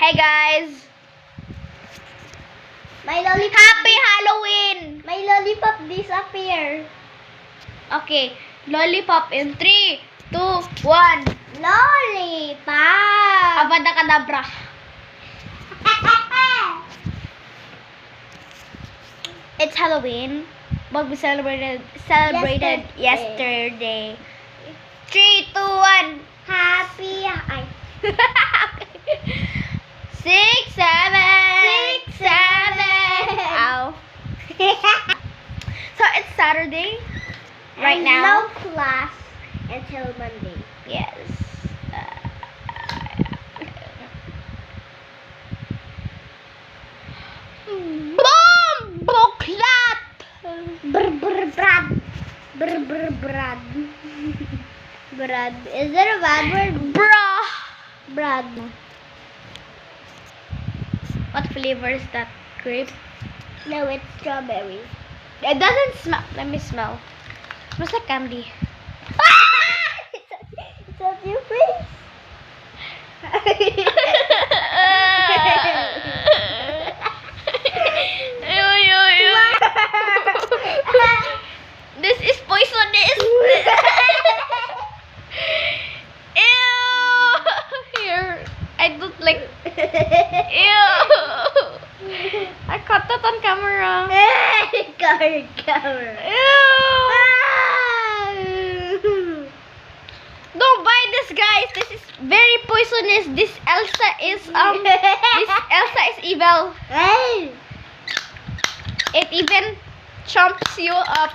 Hey guys! My lollipop. Happy Halloween! My lollipop disappear. Okay, lollipop in 3, 2, 1. Lollipop. Avada Kedavra. It's Halloween, but we celebrated yesterday. 3, 2, 1. Happy. I. 6, 7. 6, 7. Ow. So it's Saturday right And now. no class until Monday. Yes. Boom! Boklat! Brr brr brad. Brr brr brad. Brad. Is there a bad word? Bruh! Brad. What flavor is that? Grape? No, it's strawberry. It doesn't smell. Let me smell. Smells like candy. It's on your face. This is poisonous. Ew. Here, I don't like. Ew. I caught that on camera. Cover. Ew. Don't buy this, guys. This is very poisonous. This Elsa is evil. Hey. It even chomps you up.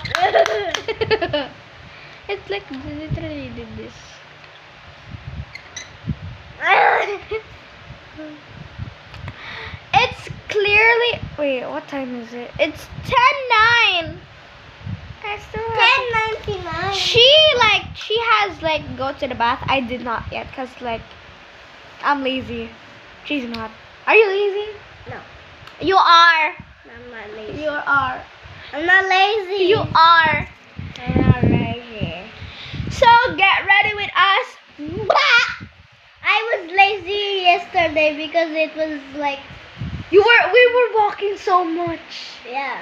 It's like literally did this. It's clearly. Wait, what time is it? It's 10:09. I still have. 10.99. She has go to the bath. I did not yet because I'm lazy. She's not. Are you lazy? No, You are. I'm not lazy. You are. I'm not lazy. You are. I'm not lazy. So get ready with us. I was lazy yesterday because it was like, We were walking so much. yeah.